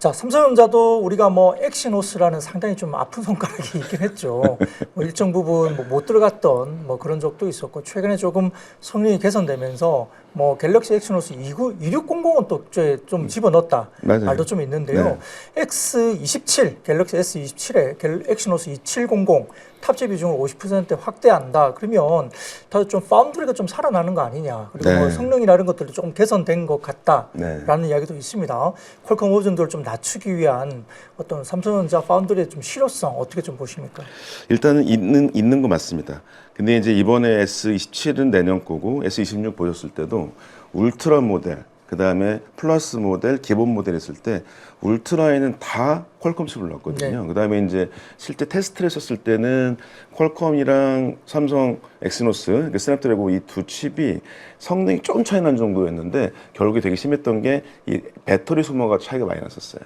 자, 삼성전자도 우리가 뭐 엑시노스라는 상당히 좀 아픈 손가락이 있긴 했죠. 뭐 일정 부분 뭐 못 들어갔던 뭐 그런 적도 있었고, 최근에 조금 성능이 개선되면서 뭐 갤럭시 엑시노스 2600은 또 좀 집어넣었다 맞아요. 말도 좀 있는데요. S27, 갤럭시 S27에 엑시노스 2700 탑재 비중을 50% 확대한다. 그러면 다들 좀 파운드리가 좀 살아나는 거 아니냐. 그리고 뭐 성능이나 이런 것들도 조금 개선된 것 같다라는 이야기도 있습니다. 퀄컴 오전도를 좀 낮추기 위한 어떤 삼성전자 파운드리의 좀 실효성 어떻게 좀 보십니까? 일단은 있는 거 맞습니다. 근데 이제 이번에 S27은 내년 거고 S26 보셨을 때도 울트라 모델, 그 다음에 플러스 모델, 기본 모델 했을 때 울트라에는 다 퀄컴 칩을 넣었거든요. 그 다음에 이제 실제 테스트를 했었을 때는 퀄컴이랑 삼성 엑시노스, 스냅드래곤 이 두 칩이 성능이 조금 차이 난 정도였는데 결국에 되게 심했던 게 이 배터리 소모가 차이가 많이 났었어요.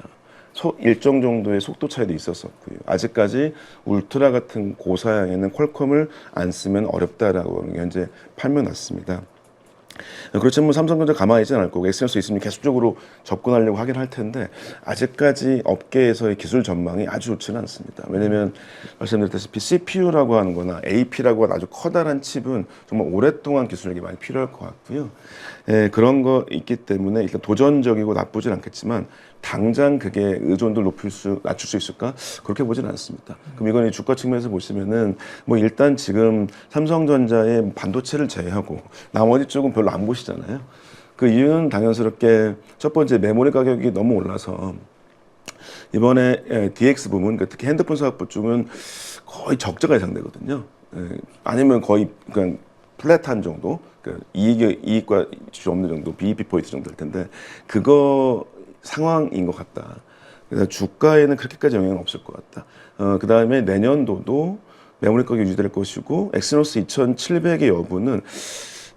일정 정도의 속도 차이도 있었었고요. 아직까지 울트라 같은 고사양에는 퀄컴을 안 쓰면 어렵다라고 현재 판명났습니다. 그렇지만 뭐 삼성전자 가만히 있지는 않을 거고 엑시노스 있으면 계속적으로 접근하려고 하긴 할 텐데 아직까지 업계에서의 기술 전망이 아주 좋지는 않습니다. 왜냐하면 말씀드렸다시피 CPU라고 하는 거나 AP라고 하는 아주 커다란 칩은 정말 오랫동안 기술력이 많이 필요할 것 같고요. 그런 거 있기 때문에 일단 도전적이고 나쁘진 않겠지만 당장 그게 의존도를 낮출 수 있을까? 그렇게 보지는 않습니다. 그럼 이건 주가 측면에서 보시면은 뭐 일단 지금 삼성전자의 반도체를 제외하고 나머지 쪽은 별로 안 보시잖아요. 그 이유는 당연스럽게 첫 번째 메모리 가격이 너무 올라서 이번에 DX 부문, 특히 핸드폰 사업부 쪽은 거의 적자가 예상되거든요. 아니면 거의 그냥 플랫한 정도, 이익과 지출 없는 정도, BEP 포인트 정도 될 텐데 그거 상황인 것 같다. 그래서 주가에는 그렇게까지 영향은 없을 것 같다. 그 다음에 내년도도 메모리 가격이 유지될 것이고 엑시노스 2700의 여부는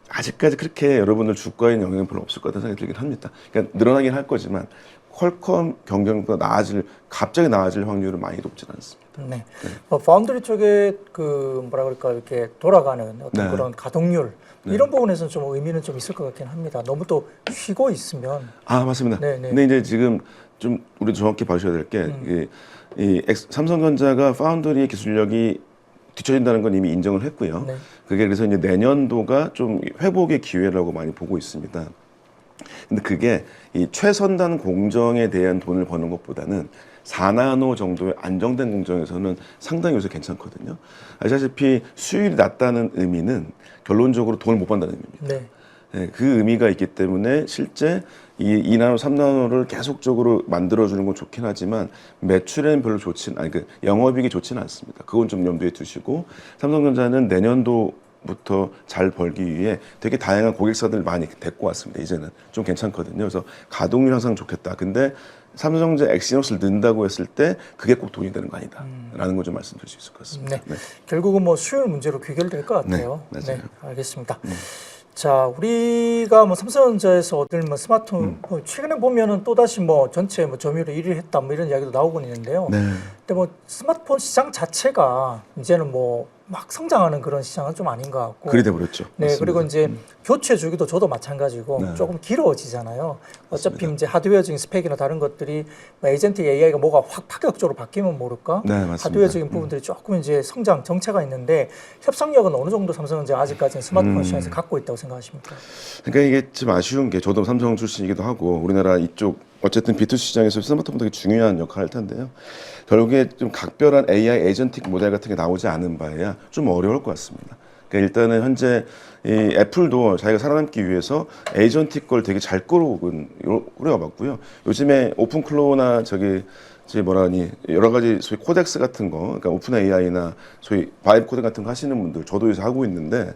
아직까지 그렇게 여러분들 주가에 영향은 별로 없을 것 같다는 생각이 들긴 합니다. 그러니까 늘어나긴 할 거지만 퀄컴 경쟁보다 갑자기 나아질 확률은 많이 높지는 않습니다. 네. 파운드리 쪽에 그 뭐라 그럴까 이렇게 돌아가는 어떤 그런 가동률 이런 부분에서는 좀 의미는 좀 있을 것 같긴 합니다. 너무 또 쉬고 있으면. 맞습니다. 근데 이제 지금 좀 우리 정확히 봐주셔야 될 게 삼성전자가 파운드리의 기술력이 뒤처진다는 건 이미 인정을 했고요. 그게 그래서 이제 내년도가 좀 회복의 기회라고 많이 보고 있습니다. 근데 그게 이 최선단 공정에 대한 돈을 버는 것보다는 4나노 정도의 안정된 공정에서는 상당히 요새 괜찮거든요. 아시다시피 수율이 낮다는 의미는 결론적으로 돈을 못 번다는 의미입니다. 그 의미가 있기 때문에 실제 이 2나노, 3나노를 계속적으로 만들어주는 건 좋긴 하지만 매출에는 별로 영업이익이 좋지는 않습니다. 그건 좀 염두에 두시고 삼성전자는 내년도부터 잘 벌기 위해 되게 다양한 고객사들 많이 데리고 왔습니다. 이제는 좀 괜찮거든요. 그래서 가동률 항상 좋겠다. 근데 삼성전자 엑시노스를 넣는다고 했을 때 그게 꼭 돈이 되는 거 아니다 라는 걸 좀 말씀드릴 수 있을 것 같습니다. 결국은 뭐 수율 문제로 귀결될 것 같아요. 맞아요. 알겠습니다. 자, 우리가 뭐 삼성전자에서 얻을 뭐 스마트폰 최근에 보면은 또 다시 뭐 전체 뭐 점유율 1위를 했다 뭐 이런 이야기도 나오고 있는데요. 근데 뭐 스마트폰 시장 자체가 이제는 뭐 막 성장하는 그런 시장은 좀 아닌 것 같고. 그리 돼버렸죠. 그리고 이제 교체 주기도 저도 마찬가지고 조금 길어지잖아요. 어차피 이제 하드웨어적인 스펙이나 다른 것들이 뭐 에이전틱 AI가 뭐가 확 파격적으로 바뀌면 모를까? 하드웨어적인 부분들이 조금 이제 성장 정체가 있는데 협상력은 어느 정도 삼성전자 아직까지는 스마트폰 시장에서 갖고 있다고 생각하십니까? 그러니까 이게 좀 아쉬운 게 저도 삼성 출신이기도 하고 우리나라 이쪽 어쨌든 B2C 시장에서 스마트폰 되게 중요한 역할을 할 텐데요. 결국에 좀 각별한 AI 에이전틱 모델 같은 게 나오지 않은 바에야 좀 어려울 것 같습니다. 그러니까 일단은 현재 이 애플도 자기가 살아남기 위해서 에이전틱 걸 되게 잘 꾸려와봤고요. 요즘에 오픈클로우나 여러 가지 소위 코덱스 같은 거, 그러니까 오픈 AI나 소위 바이브 코덱 같은 거 하시는 분들, 저도 요새 하고 있는데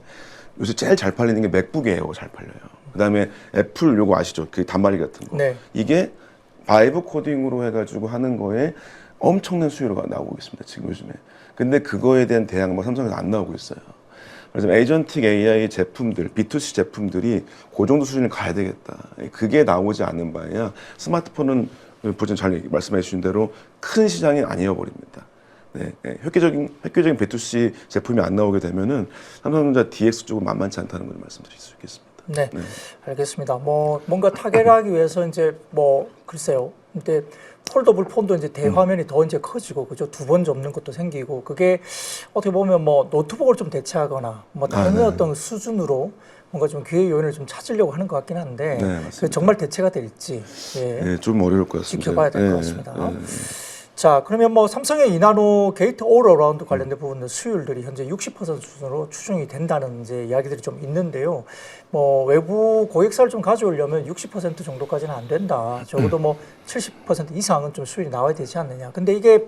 요새 제일 잘 팔리는 게 맥북 에어가 잘 팔려요. 그다음에 애플 요거 아시죠? 그 단말기 같은 거. 이게 바이브 코딩으로 해가지고 하는 거에 엄청난 수요가 나오고 있습니다. 지금 요즘에. 근데 그거에 대한 대안은 뭐 삼성에서 안 나오고 있어요. 그래서 에이전틱 AI 제품들, B2C 제품들이 그 정도 수준을 가야 되겠다. 그게 나오지 않는 바에야 스마트폰은 보전 잘 말씀해 주신 대로 큰 시장이 아니어버립니다. 획기적인 B2C 제품이 안 나오게 되면은 삼성전자 DX 쪽은 만만치 않다는 걸 말씀드릴 수 있겠습니다. 네, 알겠습니다. 뭐 뭔가 타결하기 위해서 이제 뭐 글쎄요. 근데 폴더블 폰도 이제 대화면이 더 이제 커지고 그죠? 두 번 접는 것도 생기고 그게 어떻게 보면 뭐 노트북을 좀 대체하거나 뭐 다른 네. 어떤 수준으로 뭔가 좀 기회 요인을 좀 찾으려고 하는 것 같긴 한데 네, 맞습니다. 그게 정말 대체가 될지 예, 네, 좀 어려울 것 같습니다. 지켜봐야 될 것 같습니다. 자, 그러면 뭐 삼성의 이나노 게이트 올 어라운드 관련된 부분은 수율들이 현재 60% 수준으로 추정이 된다는 이제 이야기들이 좀 있는데요. 뭐 외부 고객사를 좀 가져오려면 60% 정도까지는 안 된다. 적어도 뭐 70% 이상은 좀 수율이 나와야 되지 않느냐. 근데 이게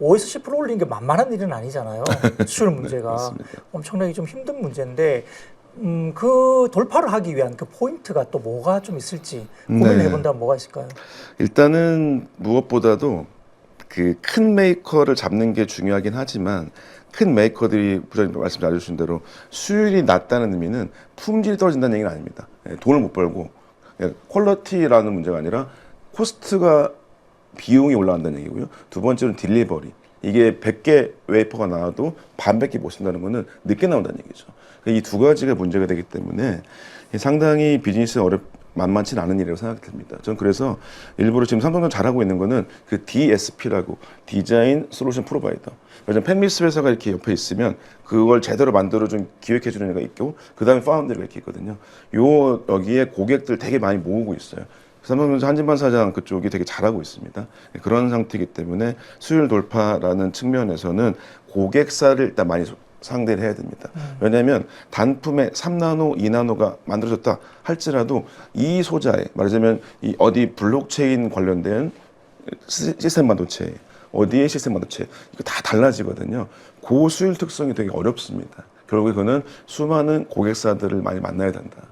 5에서 10% 올리는 게 만만한 일은 아니잖아요. 수율 문제가 엄청나게 좀 힘든 문제인데. 그 돌파를 하기 위한 그 포인트가 또 뭐가 좀 있을지 고민을 네. 해본다면 뭐가 있을까요? 일단은 무엇보다도 그 큰 메이커를 잡는 게 중요하긴 하지만 큰 메이커들이 부장님 말씀 잘 해주신 대로 수율이 낮다는 의미는 품질이 떨어진다는 얘기는 아닙니다. 예, 돈을 못 벌고 퀄리티라는 문제가 아니라 코스트가 비용이 올라간다는 얘기고요. 두 번째는 딜리버리. 이게 100개 웨이퍼가 나와도 반밖에 못 쓴다는 거는 늦게 나온다는 얘기죠. 이 두 가지가 문제가 되기 때문에 상당히 비즈니스 만만치 않은 일이라고 생각이 듭니다. 저는 그래서 일부러 지금 삼성전자 잘하고 있는 거는 그 DSP라고 디자인 솔루션 프로바이더. 그래서 펜미스 회사가 이렇게 옆에 있으면 그걸 제대로 만들어 준 기획해 주는 애가 있고 그다음에 파운드리가 이렇게 있거든요. 여기에 고객들 되게 많이 모으고 있어요. 삼성전자 한진반 사장 그쪽이 되게 잘하고 있습니다. 그런 상태이기 때문에 수율 돌파라는 측면에서는 고객사를 일단 많이 상대를 해야 됩니다. 왜냐하면 단품에 3나노, 2나노가 만들어졌다 할지라도 이 소자에 말하자면 이 어디 블록체인 관련된 시스템 반도체, 어디의 시스템 반도체 이거 다 달라지거든요. 고수율 특성이 되게 어렵습니다. 결국에 그거는 수많은 고객사들을 많이 만나야 된다.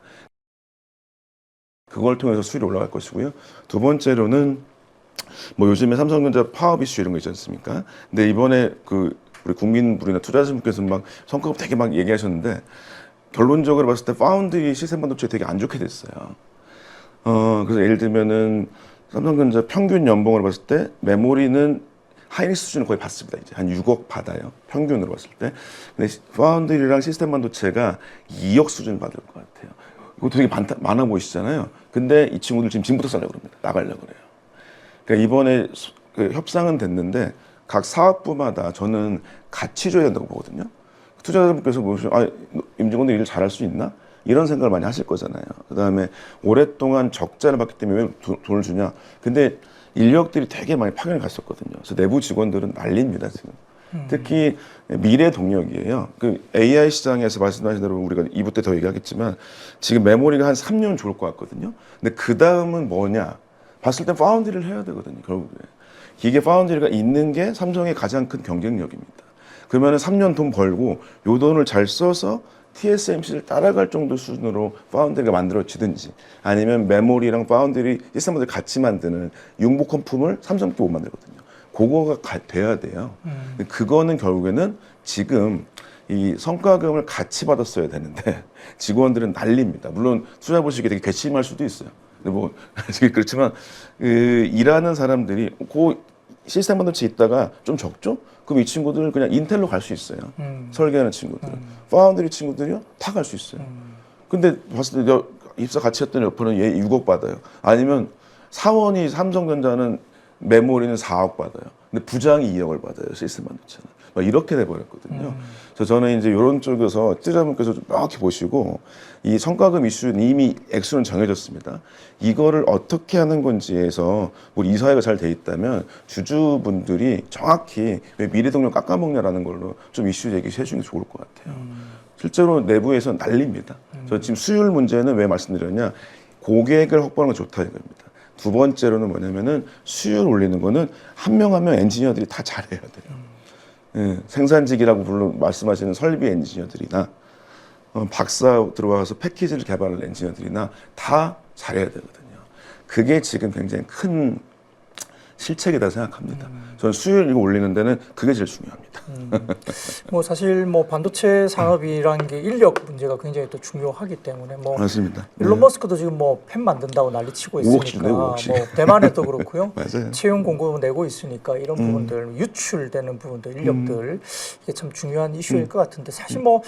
그걸 통해서 수율이 올라갈 것이고요. 두 번째로는 뭐 요즘에 삼성전자 파업 이슈 이런 거 있지 않습니까? 근데 이번에 우리 국민분이나 투자자분께서 막 성과급 되게 막 얘기하셨는데 결론적으로 봤을 때 파운드리 시스템 반도체 되게 안 좋게 됐어요. 그래서 예를 들면은 삼성전자 평균 연봉으로 봤을 때 메모리는 하이닉스 수준을 거의 받습니다. 이제 한 6억 받아요. 평균으로 봤을 때. 근데 파운드리랑 시스템 반도체가 2억 수준 받을 것 같아요. 이것도 되게 많아 보이시잖아요. 근데 이 친구들 지금부터 싸려고 그럽니다. 나가려고 그래요. 그러니까 이번에 협상은 됐는데 각 사업부마다 저는 같이 줘야 된다고 보거든요. 투자자분께서 보시면 임직원들 일을 잘할 수 있나? 이런 생각을 많이 하실 거잖아요. 그다음에 오랫동안 적자를 봤기 때문에 왜 돈을 주냐? 근데 인력들이 되게 많이 파견을 갔었거든요. 그래서 내부 직원들은 난립니다 지금. 특히 미래 동력이에요. 그 AI 시장에서 말씀하신 대로 우리가 2부 때 더 얘기하겠지만 지금 메모리가 한 3년 좋을 것 같거든요. 근데 그 다음은 뭐냐? 봤을 때 파운드리를 해야 되거든요. 결국에. 이게 파운드리가 있는 게 삼성의 가장 큰 경쟁력입니다. 그러면 3년 돈 벌고 요 돈을 잘 써서 TSMC를 따라갈 정도 수준으로 파운드리가 만들어지든지 아니면 메모리랑 파운드리 시스템들 같이 만드는 융복헌품을 삼성밖에 못 만들거든요. 그거가 돼야 돼요. 그거는 결국에는 지금 이 성과금을 같이 받았어야 되는데 직원들은 난립니다. 물론 투자 보시기에 되게 괘씸할 수도 있어요. 근데 뭐 그렇지만 일하는 사람들이 시스템 반도체 있다가 좀 적죠? 그럼 이 친구들은 그냥 인텔로 갈 수 있어요. 설계하는 친구들은. 파운드리 친구들이요? 다 갈 수 있어요. 근데 봤을 때 입사 같이 했던 옆에는 얘 6억 받아요. 아니면 사원이 삼성전자는 메모리는 4억 받아요. 근데 부장이 2억을 받아요. 시스템 반도체는. 막 이렇게 돼버렸거든요. 그래서 저는 이제 이런 쪽에서 투자자분께서 좀 명확히 보시고 이 성과금 이슈는 이미 액수는 정해졌습니다. 이거를 어떻게 하는 건지에서 뭐 이 사회가 잘 돼 있다면 주주분들이 정확히 왜 미래동력 깎아먹냐라는 걸로 좀 이슈 제기해 주는 게 좋을 것 같아요. 실제로 내부에서 난립니다. 저 지금 수율 문제는 왜 말씀드렸냐? 고객을 확보하는 건 좋다 이겁니다. 두 번째로는 뭐냐면은 수율 올리는 거는 한 명 한 명 엔지니어들이 다 잘해야 돼요. 예, 생산직이라고 말씀하시는 설비 엔지니어들이나 박사 들어와서 패키지를 개발할 엔지니어들이나 다 잘해야 되거든요. 그게 지금 굉장히 큰 실책이다 생각합니다. 저는 수율 이거 올리는 데는 그게 제일 중요합니다. 뭐 사실 뭐 반도체 산업이라는 게 인력 문제가 굉장히 또 중요하기 때문에 뭐 맞습니다. 일론 머스크도 지금 뭐 펜 만든다고 난리치고 있으니까 뭐 대만에도 그렇고요. 맞아요. 채용 공고 내고 있으니까 이런 부분들 유출되는 부분들 인력들 이게 참 중요한 이슈일 것 같은데 사실 뭐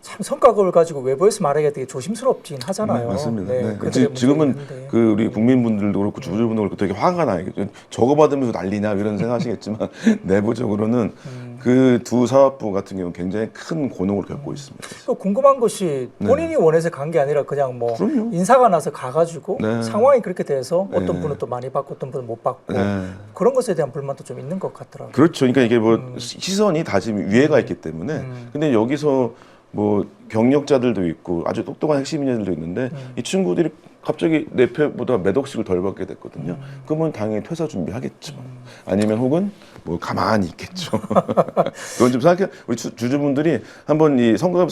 참 성과급을 가지고 외부에서 말하기가 되게 조심스럽긴 하잖아요. 네, 맞습니다. 네, 네. 그들의 지금은 문제가 있는데. 그 우리 국민분들도 그렇고 주주분들도 그렇고 되게 화가 나요. 저거 받으면서 난리냐 이런 생각하시겠지만 내부적으로는 그 두 사업부 같은 경우는 굉장히 큰 곤혹을 겪고 있습니다. 또 궁금한 것이 본인이 원해서 간 게 아니라 그냥 뭐 그럼요. 인사가 나서 가가지고 네. 상황이 그렇게 돼서 어떤 네. 분은 또 많이 받고 어떤 분은 못 받고 네. 그런 것에 대한 불만도 좀 있는 것 같더라고요. 그렇죠. 그러니까 이게 뭐 시선이 다 지금 위에가 있기 때문에 근데 여기서 뭐 경력자들도 있고 아주 똑똑한 핵심 인재들도 있는데 이 친구들이 갑자기 내 표보다 몇 억씩을 덜 받게 됐거든요. 그러면 당연히 퇴사 준비하겠죠. 아니면 혹은 뭐 가만히 있겠죠. 그건 좀 생각해. 우리 주주분들이 한번 이 선거가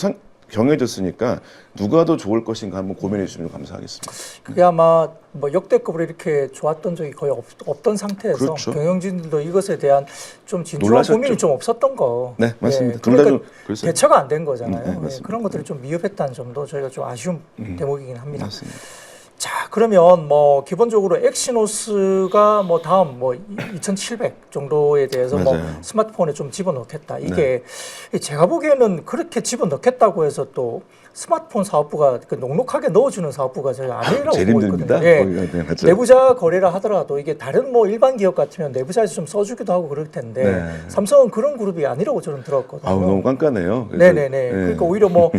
정해졌으니까 누가 더 좋을 것인가 한번 고민해 주시면 감사하겠습니다. 그게 아마 뭐 역대급으로 이렇게 좋았던 적이 거의 없던 상태에서 그렇죠. 경영진들도 이것에 대한 좀 진중한 놀라셨죠. 고민이 좀 없었던 거. 네, 맞습니다. 예, 둘다 그러니까 좀 그랬어요. 대처가 안 된 거잖아요. 네, 예, 맞습니다. 그런 것들이 좀 미흡했다는 점도 저희가 좀 아쉬운 대목이긴 합니다. 맞습니다. 자, 그러면 뭐 기본적으로 엑시노스가 뭐 다음 뭐 2,700 정도에 대해서 뭐 맞아요. 스마트폰에 좀 집어넣겠다. 이게 제가 보기에는 그렇게 집어넣겠다고 해서 또 스마트폰 사업부가 그 넉넉하게 넣어주는 사업부가 제가 아니라고 제일 보고 힘듭니다. 있거든요. 예. 거기가, 네, 맞죠. 내부자 거래라 하더라도 이게 다른 뭐 일반 기업 같으면 내부자에서 좀 써주기도 하고 그럴 텐데 네. 삼성은 그런 그룹이 아니라고 저는 들었거든요. 아우 너무 깐깐해요. 그래서, 네네네. 네. 그러니까 오히려 뭐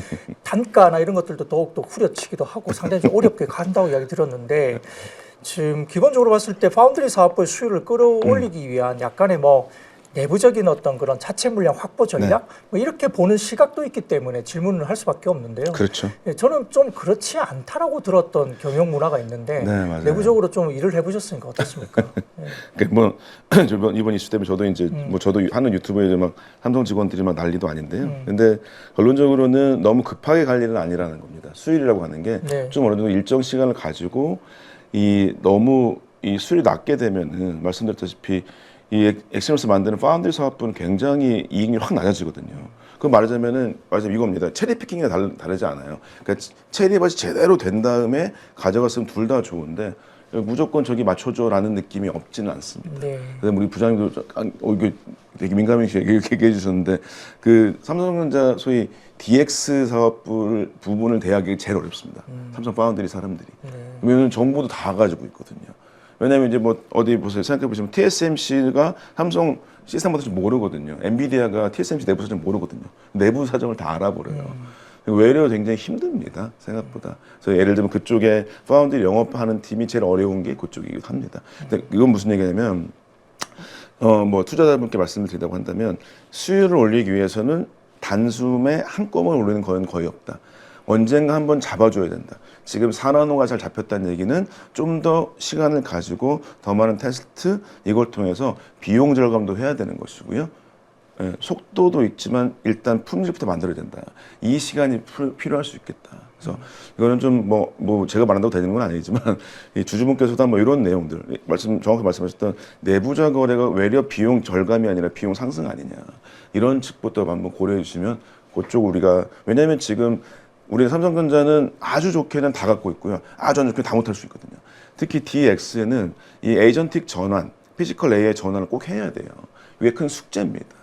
단가나 이런 것들도 더욱더 후려치기도 하고 상당히 좀 어렵게 간다고 이야기 들었는데 지금 기본적으로 봤을 때 파운드리 사업부의 수요를 끌어올리기 위한 약간의 뭐 내부적인 어떤 그런 자체 물량 확보 전략 뭐 이렇게 보는 시각도 있기 때문에 질문을 할 수밖에 없는데요. 그렇죠. 예, 저는 좀 그렇지 않다라고 들었던 경영 문화가 있는데 네, 맞아요. 내부적으로 좀 일을 해보셨으니까 어떻습니까? 예. 뭐 이번 이슈 때문에 저도 이제 뭐 저도 하는 유튜브에 이제 막 삼성 직원들이 막 난리도 아닌데요. 근데 결론적으로는 너무 급하게 갈 일은 아니라는 겁니다. 수율이라고 하는 게 좀 네. 어느 정도 일정 시간을 가지고 이 너무 이 수율이 낮게 되면은 말씀드렸다시피 이 엑시노스 만드는 파운드리 사업부는 굉장히 이익률이 확 낮아지거든요. 그 말하자면은 이겁니다. 체리 피킹이 다르지 않아요. 그러니까 체리밭이 제대로 된 다음에 가져갔으면 둘 다 좋은데 무조건 저기 맞춰줘라는 느낌이 없지는 않습니다. 네. 그다음에 우리 부장님도 이게 되게 민감하게 얘기해 주셨는데 그 삼성전자 소위 DX 사업 부분을 대하기 제일 어렵습니다. 삼성 파운드리 사람들이. 왜냐하면 정보도 다 가지고 있거든요. 왜냐하면 이제 뭐 어디 보세요. 생각해 보시면 TSMC가 삼성 시스템 모델 좀 모르거든요. 엔비디아가 TSMC 내부 사정 모르거든요. 내부 사정을 다 알아버려요. 외려 굉장히 힘듭니다. 생각보다. 그래서 예를 들면 그쪽에 파운드리 영업하는 팀이 제일 어려운 게 그쪽이기도 합니다. 근데 이건 무슨 얘기냐면 뭐 투자자분께 말씀을 드리자고 한다면 수율을 올리기 위해서는 단숨에 한꺼번에 올리는 건 거의 없다. 언젠가 한번 잡아줘야 된다. 지금 4나노가 잘 잡혔다는 얘기는 좀 더 시간을 가지고 더 많은 테스트 이걸 통해서 비용 절감도 해야 되는 것이고요. 예, 속도도 있지만 일단 품질부터 만들어야 된다. 이 시간이 필요할 수 있겠다. 그래서 이거는 좀 뭐 제가 말한다고 되는 건 아니지만 이 주주분께서도 뭐 이런 내용들 정확히 말씀하셨던 내부자 거래가 외려 비용 절감이 아니라 비용 상승 아니냐 이런 측부터 한번 고려해 주시면 그쪽 우리가 왜냐하면 지금 우리 삼성전자는 아주 좋게는 다 갖고 있고요. 아주 안 좋게 다 못할 수 있거든요. 특히 DX에는 이 에이전틱 전환, 피지컬 AI 전환을 꼭 해야 돼요. 이게 큰 숙제입니다.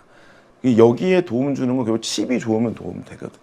여기에 도움 주는 건 결국 칩이 좋으면 도움 되거든요.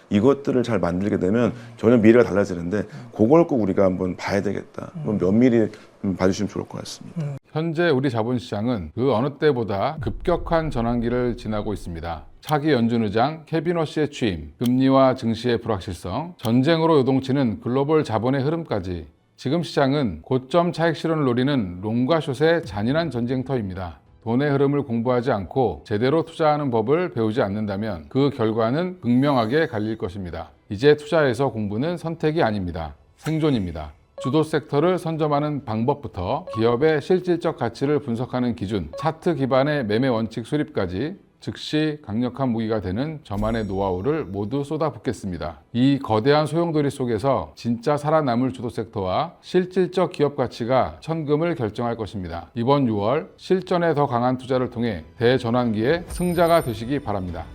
이것들을 잘 만들게 되면 전혀 미래가 달라지는데 그걸 꼭 우리가 한번 봐야 되겠다. 면밀히 봐주시면 좋을 것 같습니다. 현재 우리 자본시장은 그 어느 때보다 급격한 전환기를 지나고 있습니다. 차기 연준 의장 케빈 워시의 취임, 금리와 증시의 불확실성, 전쟁으로 요동치는 글로벌 자본의 흐름까지 지금 시장은 고점 차익 실현을 노리는 롱과 숏의 잔인한 전쟁터입니다. 돈의 흐름을 공부하지 않고 제대로 투자하는 법을 배우지 않는다면 그 결과는 극명하게 갈릴 것입니다. 이제 투자에서 공부는 선택이 아닙니다. 생존입니다. 주도 섹터를 선점하는 방법부터 기업의 실질적 가치를 분석하는 기준, 차트 기반의 매매 원칙 수립까지 즉시 강력한 무기가 되는 저만의 노하우를 모두 쏟아붓겠습니다. 이 거대한 소용돌이 속에서 진짜 살아남을 주도 섹터와 실질적 기업 가치가 천금을 결정할 것입니다. 이번 6월 실전에 더 강한 투자를 통해 대전환기의 승자가 되시기 바랍니다.